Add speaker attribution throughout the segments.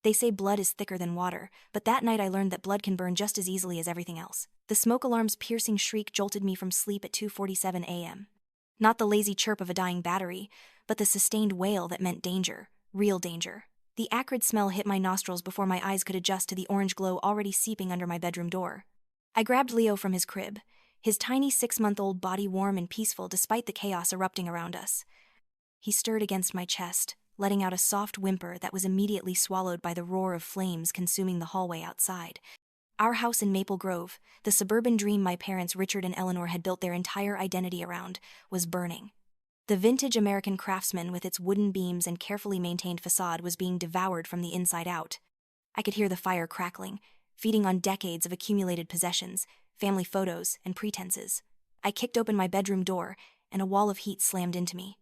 Speaker 1: They say blood is thicker than water, but that night I learned that blood can burn just as easily as everything else. The smoke alarm's piercing shriek jolted me from sleep at 2:47 a.m. Not the lazy chirp of a dying battery, but the sustained wail that meant danger, real danger. The acrid smell hit my nostrils before my eyes could adjust to the orange glow already seeping under my bedroom door. I grabbed Leo from his crib, his tiny 6-month-old body warm and peaceful despite the chaos erupting around us. He stirred against my chest, letting out a soft whimper that was immediately swallowed by the roar of flames consuming the hallway outside. Our house in Maple Grove, the suburban dream my parents Richard and Eleanor had built their entire identity around, was burning. The vintage American craftsman with its wooden beams and carefully maintained facade was being devoured from the inside out. I could hear the fire crackling, feeding on decades of accumulated possessions, family photos, and pretenses. I kicked open my bedroom door, and a wall of heat slammed into me.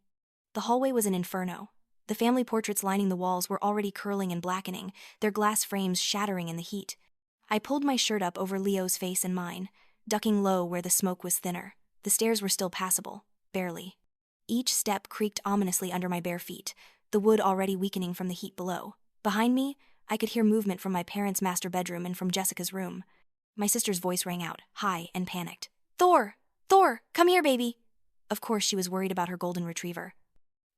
Speaker 1: The hallway was an inferno. The family portraits lining the walls were already curling and blackening, their glass frames shattering in the heat. I pulled my shirt up over Leo's face and mine, ducking low where the smoke was thinner. The stairs were still passable, barely. Each step creaked ominously under my bare feet, the wood already weakening from the heat below. Behind me, I could hear movement from my parents' master bedroom and from Jessica's room. My sister's voice rang out, high and panicked. "Thor! Thor! Come here, baby!" Of course she was worried about her golden retriever.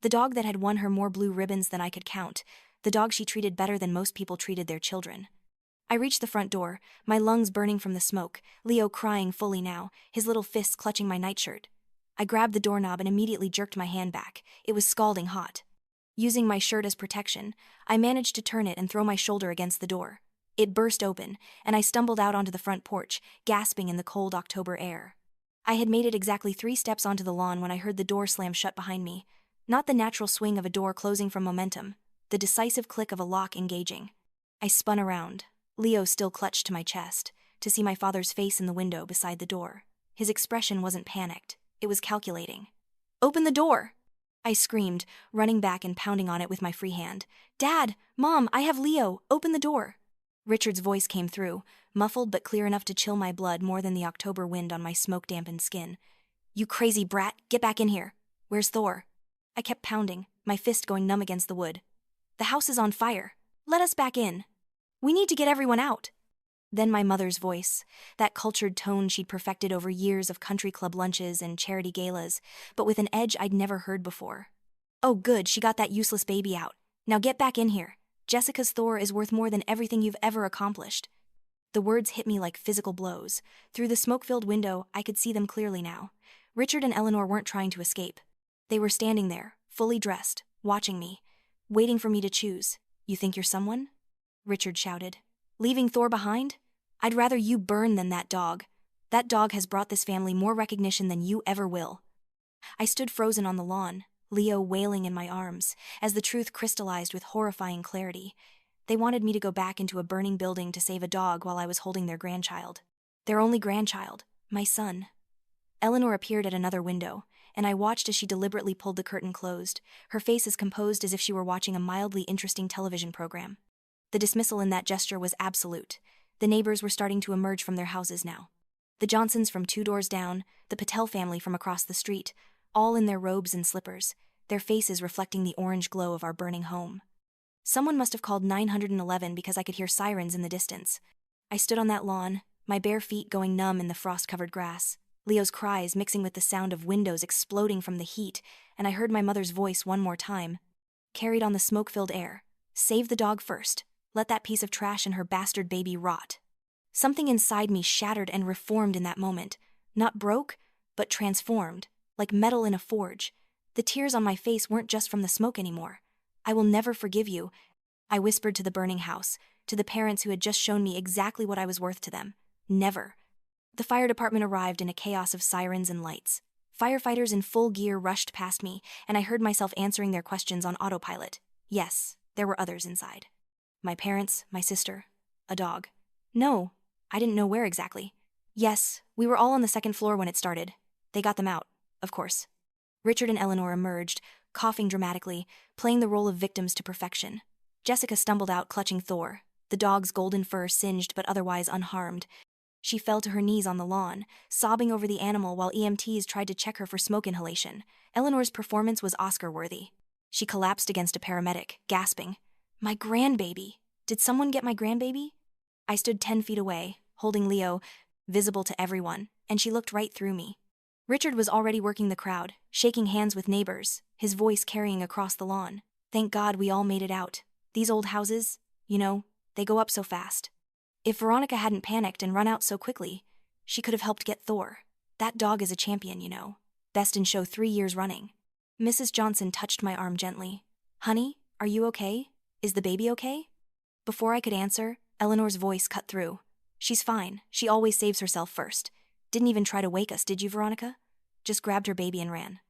Speaker 1: The dog that had won her more blue ribbons than I could count, the dog she treated better than most people treated their children. I reached the front door, my lungs burning from the smoke, Leo crying fully now, his little fists clutching my nightshirt. I grabbed the doorknob and immediately jerked my hand back. It was scalding hot. Using my shirt as protection, I managed to turn it and throw my shoulder against the door. It burst open, and I stumbled out onto the front porch, gasping in the cold October air. I had made it exactly 3 steps onto the lawn when I heard the door slam shut behind me. Not the natural swing of a door closing from momentum, the decisive click of a lock engaging. I spun around, Leo still clutched to my chest, to see my father's face in the window beside the door. His expression wasn't panicked, it was calculating. "Open the door!" I screamed, running back and pounding on it with my free hand. "Dad! Mom! I have Leo! Open the door!" Richard's voice came through, muffled but clear enough to chill my blood more than the October wind on my smoke-dampened skin. "You crazy brat! Get back in here! Where's Thor?" I kept pounding, my fist going numb against the wood. "The house is on fire! Let us back in! We need to get everyone out!" Then my mother's voice, that cultured tone she'd perfected over years of country club lunches and charity galas, but with an edge I'd never heard before. "Oh good, she got that useless baby out. Now get back in here. Jessica's Thor is worth more than everything you've ever accomplished." The words hit me like physical blows. Through the smoke-filled window, I could see them clearly now. Richard and Eleanor weren't trying to escape. They were standing there, fully dressed, watching me, waiting for me to choose. "You think you're someone?" Richard shouted. "Leaving Thor behind? I'd rather you burn than that dog. That dog has brought this family more recognition than you ever will." I stood frozen on the lawn, Leo wailing in my arms, as the truth crystallized with horrifying clarity. They wanted me to go back into a burning building to save a dog while I was holding their grandchild. Their only grandchild, my son. Eleanor appeared at another window, and I watched as she deliberately pulled the curtain closed, her face as composed as if she were watching a mildly interesting television program. The dismissal in that gesture was absolute. The neighbors were starting to emerge from their houses now. The Johnsons from 2 doors down, the Patel family from across the street, all in their robes and slippers, their faces reflecting the orange glow of our burning home. Someone must have called 911 because I could hear sirens in the distance. I stood on that lawn, my bare feet going numb in the frost-covered grass, Leo's cries mixing with the sound of windows exploding from the heat, and I heard my mother's voice one more time, carried on the smoke-filled air. "Save the dog first. Let that piece of trash and her bastard baby rot." Something inside me shattered and reformed in that moment. Not broke, but transformed, like metal in a forge. The tears on my face weren't just from the smoke anymore. "I will never forgive you," I whispered to the burning house, to the parents who had just shown me exactly what I was worth to them. Never. The fire department arrived in a chaos of sirens and lights. Firefighters in full gear rushed past me, and I heard myself answering their questions on autopilot. Yes, there were others inside. My parents, my sister, a dog. No, I didn't know where exactly. Yes, we were all on the 2nd floor when it started. They got them out, of course. Richard and Eleanor emerged, coughing dramatically, playing the role of victims to perfection. Jessica stumbled out clutching Thor, the dog's golden fur singed but otherwise unharmed. She fell to her knees on the lawn, sobbing over the animal while EMTs tried to check her for smoke inhalation. Eleanor's performance was Oscar-worthy. She collapsed against a paramedic, gasping, "My grandbaby! Did someone get my grandbaby? I stood 10 feet away, holding Leo, visible to everyone, and she looked right through me. Richard was already working the crowd, shaking hands with neighbors, his voice carrying across the lawn. Thank God we all made it out. These old houses, they go up so fast. If Veronica hadn't panicked and run out so quickly, she could have helped get Thor. That dog is a champion, Best in show 3 years running. Mrs. Johnson touched my arm gently. Honey, are you okay? Is the baby okay? Before I could answer, Eleanor's voice cut through. She's fine. She always saves herself first. Didn't even try to wake us, did you, Veronica? Just grabbed her baby and ran.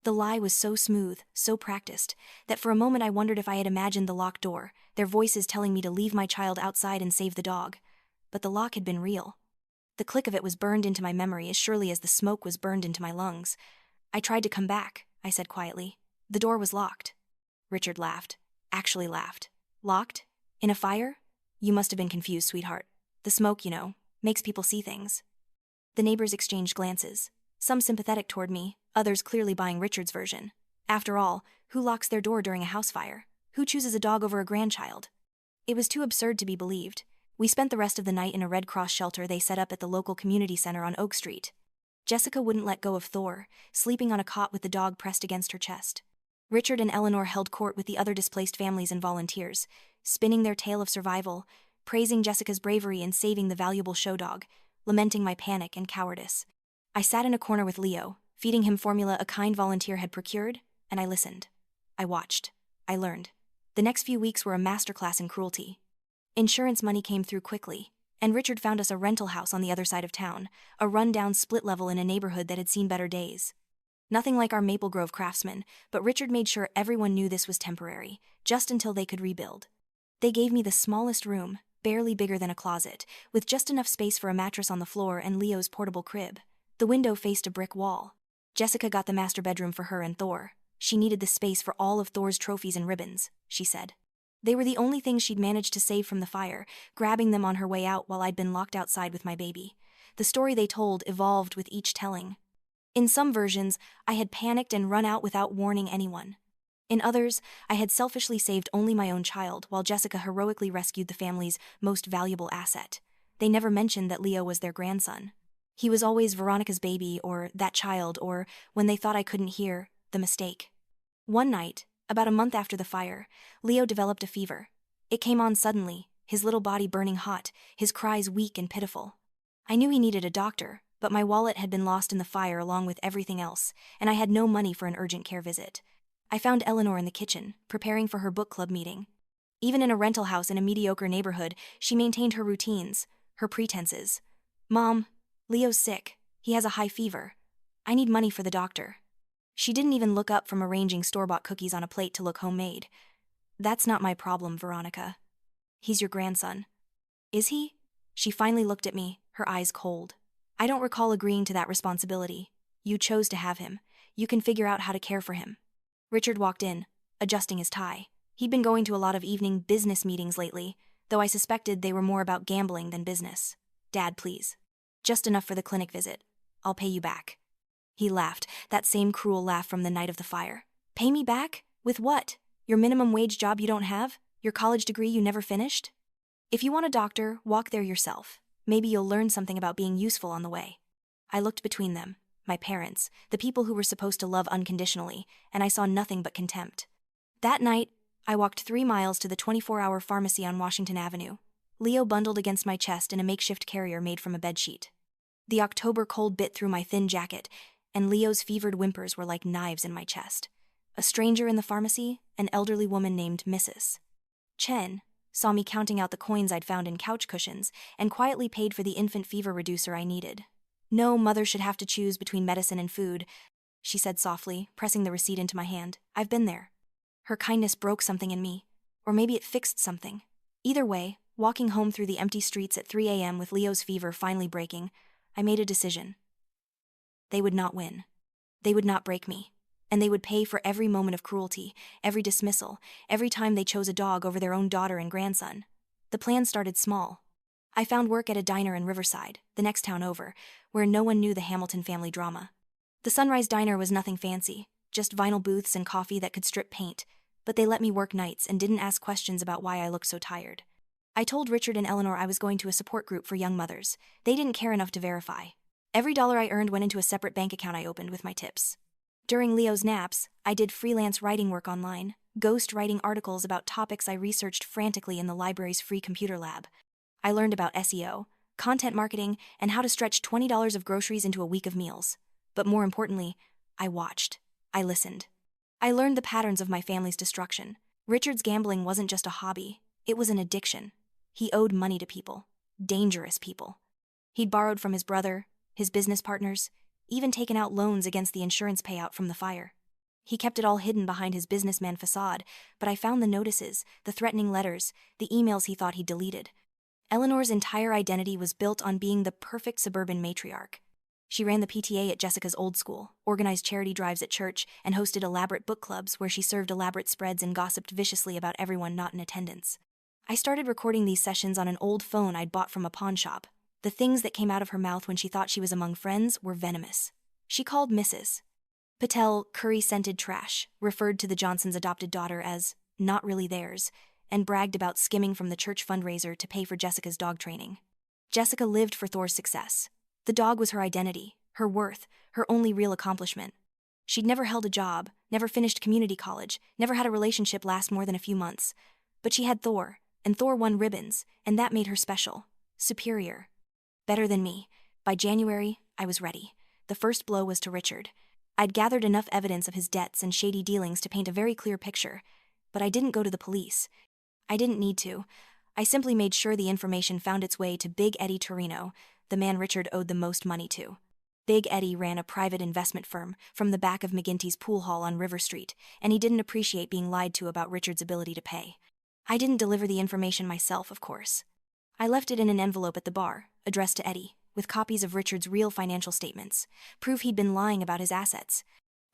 Speaker 1: The lie was so smooth, so practiced, that for a moment I wondered if I had imagined the locked door, their voices telling me to leave my child outside and save the dog. But the lock had been real. The click of it was burned into my memory as surely as the smoke was burned into my lungs. I tried to come back, I said quietly. The door was locked. Richard laughed. Actually laughed. Locked? In a fire? You must have been confused, sweetheart. The smoke, makes people see things. The neighbors exchanged glances, some sympathetic toward me, others clearly buying Richard's version. After all, who locks their door during a house fire? Who chooses a dog over a grandchild? It was too absurd to be believed. We spent the rest of the night in a Red Cross shelter they set up at the local community center on Oak Street. Jessica wouldn't let go of Thor, sleeping on a cot with the dog pressed against her chest. Richard and Eleanor held court with the other displaced families and volunteers, spinning their tale of survival, praising Jessica's bravery in saving the valuable show dog, lamenting my panic and cowardice. I sat in a corner with Leo, feeding him formula a kind volunteer had procured, and I listened. I watched. I learned. The next few weeks were a masterclass in cruelty. Insurance money came through quickly, and Richard found us a rental house on the other side of town, a run-down split level in a neighborhood that had seen better days. Nothing like our Maple Grove craftsmen, but Richard made sure everyone knew this was temporary, just until they could rebuild. They gave me the smallest room, barely bigger than a closet, with just enough space for a mattress on the floor and Leo's portable crib. The window faced a brick wall. Jessica got the master bedroom for her and Thor. She needed the space for all of Thor's trophies and ribbons, she said. They were the only things she'd managed to save from the fire, grabbing them on her way out while I'd been locked outside with my baby. The story they told evolved with each telling. In some versions, I had panicked and run out without warning anyone. In others, I had selfishly saved only my own child, while Jessica heroically rescued the family's most valuable asset. They never mentioned that Leo was their grandson. He was always Veronica's baby, or that child, or, when they thought I couldn't hear, the mistake. One night, about a month after the fire, Leo developed a fever. It came on suddenly, his little body burning hot, his cries weak and pitiful. I knew he needed a doctor, but my wallet had been lost in the fire along with everything else, and I had no money for an urgent care visit. I found Eleanor in the kitchen, preparing for her book club meeting. Even in a rental house in a mediocre neighborhood, she maintained her routines, her pretenses. Mom, Leo's sick. He has a high fever. I need money for the doctor. She didn't even look up from arranging store-bought cookies on a plate to look homemade. That's not my problem, Veronica. He's your grandson. Is he? She finally looked at me, her eyes cold. I don't recall agreeing to that responsibility. You chose to have him. You can figure out how to care for him. Richard walked in, adjusting his tie. He'd been going to a lot of evening business meetings lately, though I suspected they were more about gambling than business. Dad, please. Just enough for the clinic visit. I'll pay you back. He laughed, that same cruel laugh from the night of the fire. Pay me back? With what? Your minimum wage job you don't have? Your college degree you never finished? If you want a doctor, walk there yourself. Maybe you'll learn something about being useful on the way. I looked between them, my parents, the people who were supposed to love unconditionally, and I saw nothing but contempt. That night, I walked 3 miles to the 24-hour pharmacy on Washington Avenue. Leo bundled against my chest in a makeshift carrier made from a bedsheet. The October cold bit through my thin jacket, and Leo's fevered whimpers were like knives in my chest. A stranger in the pharmacy, an elderly woman named Mrs. Chen, saw me counting out the coins I'd found in couch cushions and quietly paid for the infant fever reducer I needed. No mother should have to choose between medicine and food, she said softly, pressing the receipt into my hand. I've been there. Her kindness broke something in me, or maybe it fixed something. Either way, walking home through the empty streets at 3 a.m. with Leo's fever finally breaking, I made a decision. They would not win. They would not break me. And they would pay for every moment of cruelty, every dismissal, every time they chose a dog over their own daughter and grandson. The plan started small. I found work at a diner in Riverside, the next town over, where no one knew the Hamilton family drama. The Sunrise Diner was nothing fancy, just vinyl booths and coffee that could strip paint, but they let me work nights and didn't ask questions about why I looked so tired. I told Richard and Eleanor I was going to a support group for young mothers. They didn't care enough to verify. Every dollar I earned went into a separate bank account I opened with my tips. During Leo's naps, I did freelance writing work online, ghost writing articles about topics I researched frantically in the library's free computer lab. I learned about SEO, content marketing, and how to stretch $20 of groceries into a week of meals. But more importantly, I watched. I listened. I learned the patterns of my family's destruction. Richard's gambling wasn't just a hobby, it was an addiction. He owed money to people. Dangerous people. He'd borrowed from his brother, his business partners, even taken out loans against the insurance payout from the fire. He kept it all hidden behind his businessman facade, but I found the notices, the threatening letters, the emails he thought he'd deleted. Eleanor's entire identity was built on being the perfect suburban matriarch. She ran the PTA at Jessica's old school, organized charity drives at church, and hosted elaborate book clubs where she served elaborate spreads and gossiped viciously about everyone not in attendance. I started recording these sessions on an old phone I'd bought from a pawn shop. The things that came out of her mouth when she thought she was among friends were venomous. She called Mrs. Patel curry-scented trash, referred to the Johnsons' adopted daughter as not really theirs, and bragged about skimming from the church fundraiser to pay for Jessica's dog training. Jessica lived for Thor's success. The dog was her identity, her worth, her only real accomplishment. She'd never held a job, never finished community college, never had a relationship last more than a few months. But she had Thor, and Thor won ribbons, and that made her special, superior. Better than me. By January, I was ready. The first blow was to Richard. I'd gathered enough evidence of his debts and shady dealings to paint a very clear picture, but I didn't go to the police. I didn't need to. I simply made sure the information found its way to Big Eddie Torino, the man Richard owed the most money to. Big Eddie ran a private investment firm from the back of McGinty's pool hall on River Street, and he didn't appreciate being lied to about Richard's ability to pay. I didn't deliver the information myself, of course. I left it in an envelope at the bar, addressed to Eddie, with copies of Richard's real financial statements, proof he'd been lying about his assets,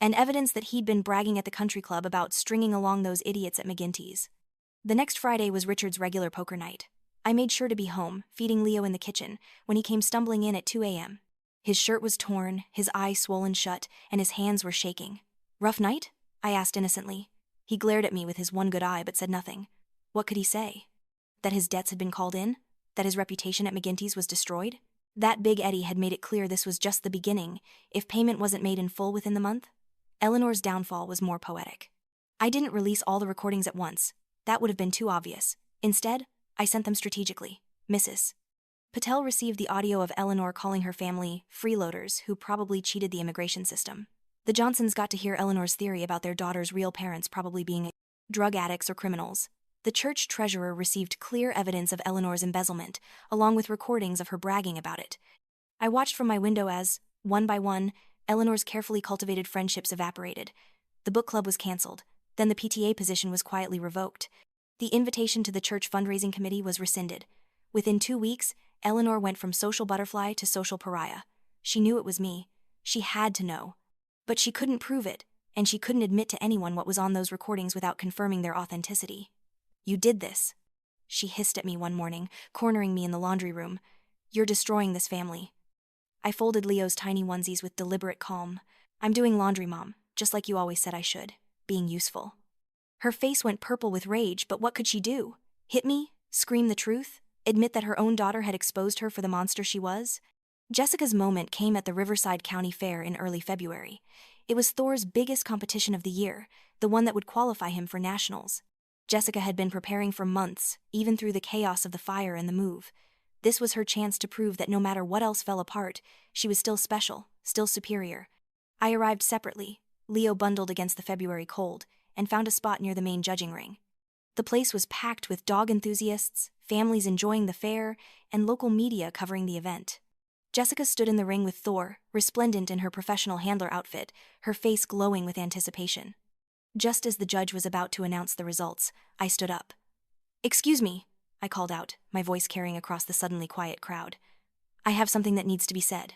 Speaker 1: and evidence that he'd been bragging at the country club about stringing along those idiots at McGinty's. The next Friday was Richard's regular poker night. I made sure to be home, feeding Leo in the kitchen, when he came stumbling in at 2 a.m. His shirt was torn, his eyes swollen shut, and his hands were shaking. "Rough night?" I asked innocently. He glared at me with his one good eye but said nothing. What could he say? That his debts had been called in? That his reputation at McGinty's was destroyed? That Big Eddie had made it clear this was just the beginning, if payment wasn't made in full within the month? Eleanor's downfall was more poetic. I didn't release all the recordings at once. That would have been too obvious. Instead, I sent them strategically. Mrs. Patel received the audio of Eleanor calling her family freeloaders who probably cheated the immigration system. The Johnsons got to hear Eleanor's theory about their daughter's real parents probably being drug addicts or criminals. The church treasurer received clear evidence of Eleanor's embezzlement, along with recordings of her bragging about it. I watched from my window as, one by one, Eleanor's carefully cultivated friendships evaporated. The book club was canceled. Then the PTA position was quietly revoked. The invitation to the church fundraising committee was rescinded. Within 2 weeks, Eleanor went from social butterfly to social pariah. She knew it was me. She had to know. But she couldn't prove it, and she couldn't admit to anyone what was on those recordings without confirming their authenticity. "You did this," she hissed at me one morning, cornering me in the laundry room. "You're destroying this family." I folded Leo's tiny onesies with deliberate calm. "I'm doing laundry, Mom, just like you always said I should. Being useful." Her face went purple with rage, but what could she do? Hit me? Scream the truth? Admit that her own daughter had exposed her for the monster she was? Jessica's moment came at the Riverside County Fair in early February. It was Thor's biggest competition of the year, the one that would qualify him for nationals. Jessica had been preparing for months, even through the chaos of the fire and the move. This was her chance to prove that no matter what else fell apart, she was still special, still superior. I arrived separately, Leo bundled against the February cold, and found a spot near the main judging ring. The place was packed with dog enthusiasts, families enjoying the fair, and local media covering the event. Jessica stood in the ring with Thor, resplendent in her professional handler outfit, her face glowing with anticipation. Just as the judge was about to announce the results, I stood up. "Excuse me," I called out, my voice carrying across the suddenly quiet crowd. "I have something that needs to be said."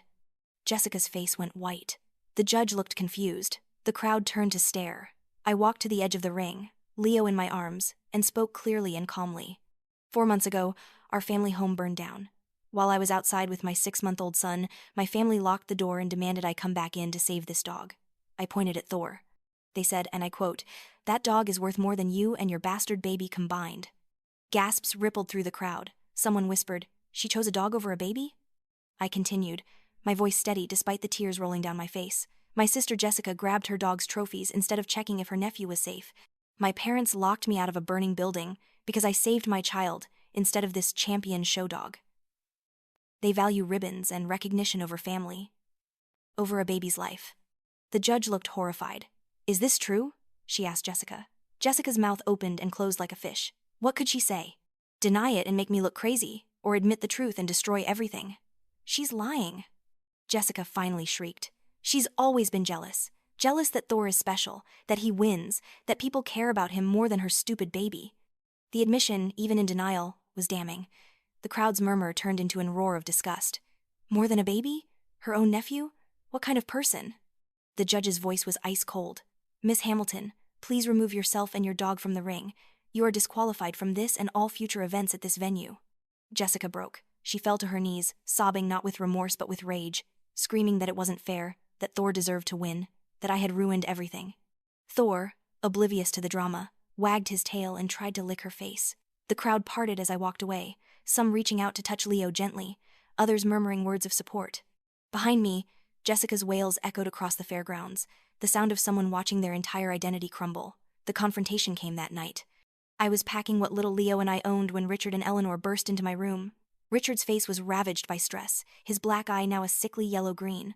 Speaker 1: Jessica's face went white. The judge looked confused. The crowd turned to stare. I walked to the edge of the ring, Leo in my arms, and spoke clearly and calmly. 4 months ago, our family home burned down. While I was outside with my 6-month-old son, my family locked the door and demanded I come back in to save this dog. I pointed at Thor. They said, and I quote, "That dog is worth more than you and your bastard baby combined." Gasps rippled through the crowd. Someone whispered, "She chose a dog over a baby?" I continued, my voice steady despite the tears rolling down my face. My sister Jessica grabbed her dog's trophies instead of checking if her nephew was safe. My parents locked me out of a burning building because I saved my child instead of this champion show dog. They value ribbons and recognition over family, over a baby's life. The judge looked horrified. "Is this true?" she asked Jessica. Jessica's mouth opened and closed like a fish. What could she say? Deny it and make me look crazy, or admit the truth and destroy everything? She's lying. Jessica finally shrieked. She's always been jealous. Jealous that Thor is special, that he wins, that people care about him more than her stupid baby. The admission, even in denial, was damning. The crowd's murmur turned into a roar of disgust. More than a baby? Her own nephew? What kind of person? The judge's voice was ice cold. "Miss Hamilton, please remove yourself and your dog from the ring. You are disqualified from this and all future events at this venue." Jessica broke. She fell to her knees, sobbing not with remorse but with rage, screaming that it wasn't fair, that Thor deserved to win, that I had ruined everything. Thor, oblivious to the drama, wagged his tail and tried to lick her face. The crowd parted as I walked away, some reaching out to touch Leo gently, others murmuring words of support. Behind me, Jessica's wails echoed across the fairgrounds, the sound of someone watching their entire identity crumble. The confrontation came that night. I was packing what little Leo and I owned when Richard and Eleanor burst into my room. Richard's face was ravaged by stress, his black eye now a sickly yellow-green.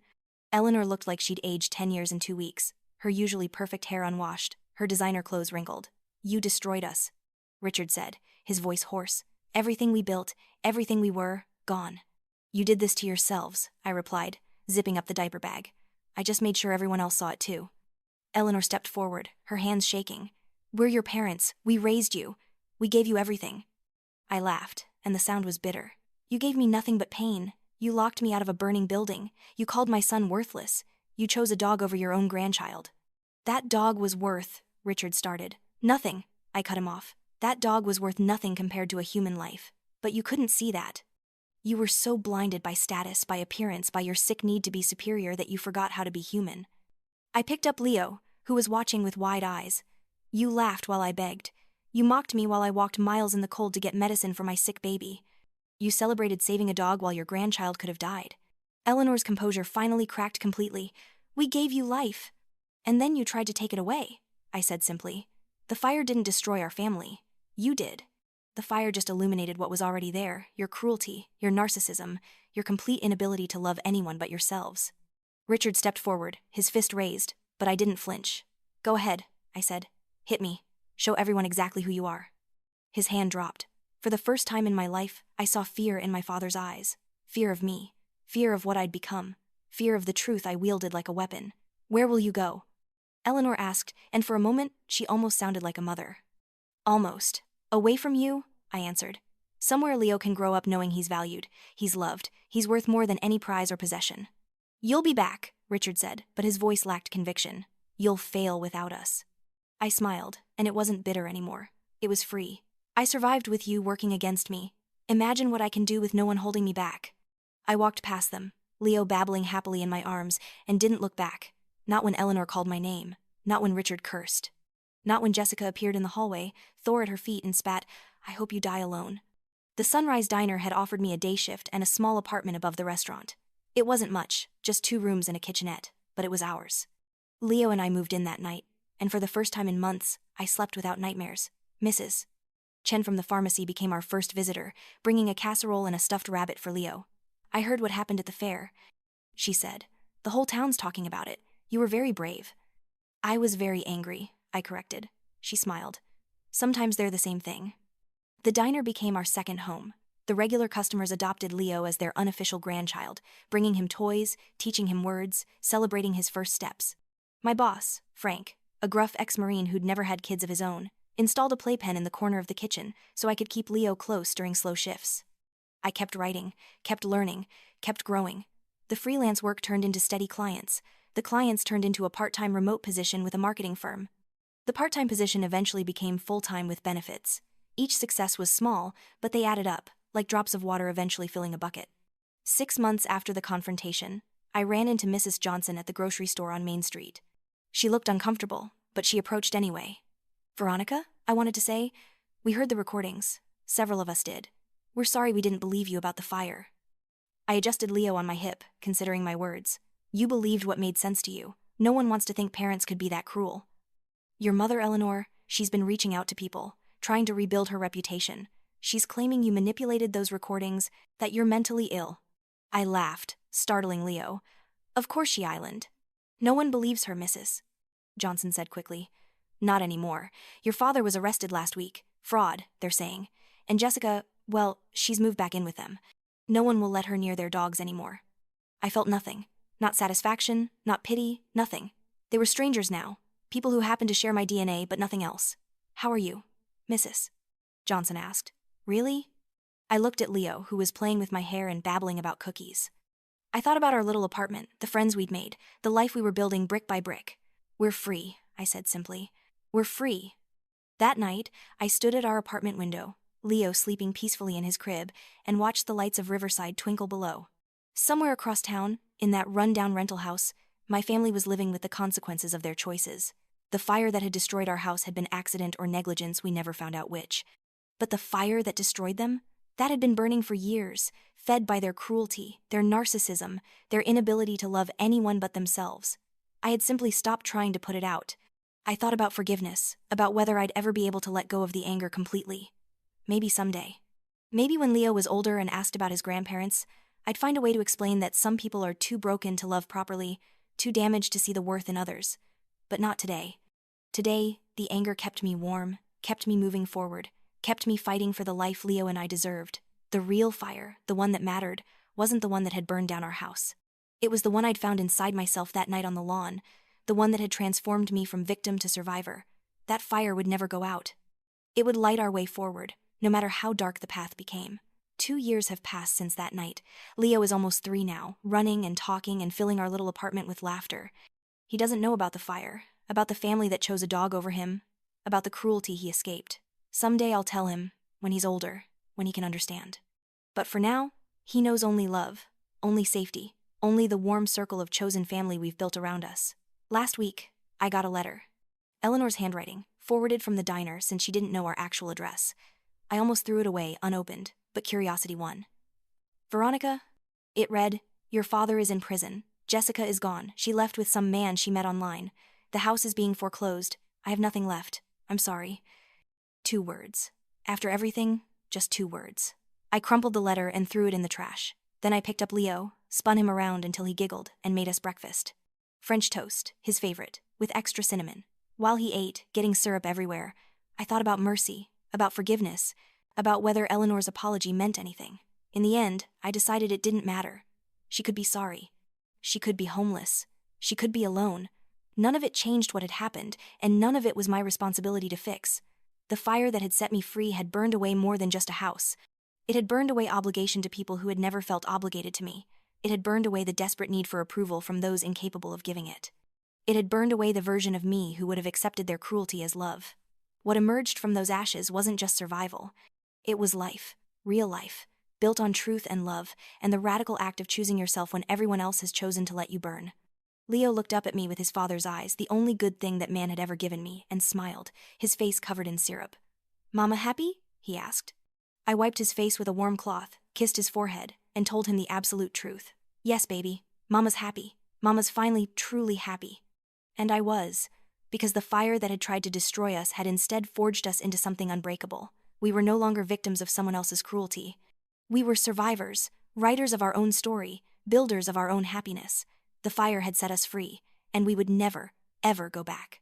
Speaker 1: Eleanor looked like she'd aged 10 years in 2 weeks, her usually perfect hair unwashed, her designer clothes wrinkled. "You destroyed us," Richard said, his voice hoarse. "Everything we built, everything we were, gone." "You did this to yourselves," I replied, zipping up the diaper bag. "I just made sure everyone else saw it too." Eleanor stepped forward, her hands shaking. "We're your parents. We raised you. We gave you everything." I laughed, and the sound was bitter. "You gave me nothing but pain. You locked me out of a burning building. You called my son worthless. You chose a dog over your own grandchild." "That dog was worth," Richard started. "Nothing," I cut him off. "That dog was worth nothing compared to a human life. But you couldn't see that. You were so blinded by status, by appearance, by your sick need to be superior that you forgot how to be human." I picked up Leo, who was watching with wide eyes. "You laughed while I begged. You mocked me while I walked miles in the cold to get medicine for my sick baby. You celebrated saving a dog while your grandchild could have died." Eleanor's composure finally cracked completely. "We gave you life. And then you tried to take it away," I said simply. "The fire didn't destroy our family. You did. The fire just illuminated what was already there, your cruelty, your narcissism, your complete inability to love anyone but yourselves." Richard stepped forward, his fist raised, but I didn't flinch. "Go ahead," I said. "Hit me. Show everyone exactly who you are." His hand dropped. For the first time in my life, I saw fear in my father's eyes. Fear of me. Fear of what I'd become. Fear of the truth I wielded like a weapon. "Where will you go?" Eleanor asked, and for a moment, she almost sounded like a mother. "Almost. Away from you," I answered. "Somewhere Leo can grow up knowing he's valued, he's loved, he's worth more than any prize or possession." "You'll be back," Richard said, but his voice lacked conviction. "You'll fail without us." I smiled, and it wasn't bitter anymore. It was free. "I survived with you working against me. Imagine what I can do with no one holding me back." I walked past them, Leo babbling happily in my arms, and didn't look back. Not when Eleanor called my name. Not when Richard cursed. Not when Jessica appeared in the hallway, Thor at her feet, and spat, "I hope you die alone." The Sunrise Diner had offered me a day shift and a small apartment above the restaurant. It wasn't much, just 2 rooms and a kitchenette, but it was ours. Leo and I moved in that night, and for the first time in months, I slept without nightmares. Mrs. Chen from the pharmacy became our first visitor, bringing a casserole and a stuffed rabbit for Leo. "I heard what happened at the fair," she said. "The whole town's talking about it. You were very brave." "I was very angry," I corrected. She smiled. "Sometimes they're the same thing." The diner became our second home. The regular customers adopted Leo as their unofficial grandchild, bringing him toys, teaching him words, celebrating his first steps. My boss, Frank, a gruff ex-Marine who'd never had kids of his own, installed a playpen in the corner of the kitchen so I could keep Leo close during slow shifts. I kept writing, kept learning, kept growing. The freelance work turned into steady clients. The clients turned into a part-time remote position with a marketing firm. The part-time position eventually became full-time with benefits. Each success was small, but they added up, like drops of water eventually filling a bucket. 6 months after the confrontation, I ran into Mrs. Johnson at the grocery store on Main Street. She looked uncomfortable, but she approached anyway. "Veronica," I wanted to say, "we heard the recordings. Several of us did. We're sorry we didn't believe you about the fire. I adjusted Leo on my hip, considering my words. You believed what made sense to you. No one wants to think parents could be that cruel. Your mother, Eleanor, she's been reaching out to people, trying to rebuild her reputation. She's claiming you manipulated those recordings, that you're mentally ill. I laughed, startling Leo. Of course she island. No one believes her, Mrs. Johnson said quickly. Not anymore. Your father was arrested last week. Fraud, they're saying. And Jessica, well, she's moved back in with them. No one will let her near their dogs anymore. I felt nothing. Not satisfaction, not pity, nothing. They were strangers now. People who happened to share my DNA, but nothing else. How are you, Mrs. Johnson asked. Really? I looked at Leo, who was playing with my hair and babbling about cookies. I thought about our little apartment, the friends we'd made, the life we were building brick by brick. We're free, I said simply. We're free. That night, I stood at our apartment window, Leo sleeping peacefully in his crib, and watched the lights of Riverside twinkle below. Somewhere across town, in that run-down rental house, my family was living with the consequences of their choices. The fire that had destroyed our house had been accident or negligence, we never found out which. But the fire that destroyed them? That had been burning for years, fed by their cruelty, their narcissism, their inability to love anyone but themselves. I had simply stopped trying to put it out. I thought about forgiveness, about whether I'd ever be able to let go of the anger completely. Maybe someday. Maybe when Leo was older and asked about his grandparents, I'd find a way to explain that some people are too broken to love properly, too damaged to see the worth in others. But not today. Today, the anger kept me warm, kept me moving forward, kept me fighting for the life Leo and I deserved. The real fire, the one that mattered, wasn't the one that had burned down our house. It was the one I'd found inside myself that night on the lawn, the one that had transformed me from victim to survivor. That fire would never go out. It would light our way forward, no matter how dark the path became. 2 years have passed since that night. Leo is almost 3 now, running and talking and filling our little apartment with laughter. He doesn't know about the fire, about the family that chose a dog over him, about the cruelty he escaped. Someday I'll tell him, when he's older, when he can understand. But for now, he knows only love, only safety, only the warm circle of chosen family we've built around us. Last week, I got a letter. Eleanor's handwriting, forwarded from the diner since she didn't know our actual address. I almost threw it away, unopened, but curiosity won. Veronica, it read, your father is in prison. Jessica is gone. She left with some man she met online. The house is being foreclosed. I have nothing left. I'm sorry. 2 words. After everything, just 2 words. I crumpled the letter and threw it in the trash. Then I picked up Leo, spun him around until he giggled, and made us breakfast. French toast, his favorite, with extra cinnamon. While he ate, getting syrup everywhere, I thought about mercy, about forgiveness, about whether Eleanor's apology meant anything. In the end, I decided it didn't matter. She could be sorry. She could be homeless. She could be alone. None of it changed what had happened, and none of it was my responsibility to fix. The fire that had set me free had burned away more than just a house. It had burned away obligation to people who had never felt obligated to me. It had burned away the desperate need for approval from those incapable of giving it. It had burned away the version of me who would have accepted their cruelty as love. What emerged from those ashes wasn't just survival. It was life, real life, built on truth and love, and the radical act of choosing yourself when everyone else has chosen to let you burn. Leo looked up at me with his father's eyes, the only good thing that man had ever given me, and smiled, his face covered in syrup. Mama happy? He asked. I wiped his face with a warm cloth, kissed his forehead, and told him the absolute truth. Yes, baby, Mama's happy. Mama's finally truly happy. And I was, because the fire that had tried to destroy us had instead forged us into something unbreakable. We were no longer victims of someone else's cruelty. We were survivors, writers of our own story, builders of our own happiness. The fire had set us free, and we would never, ever go back.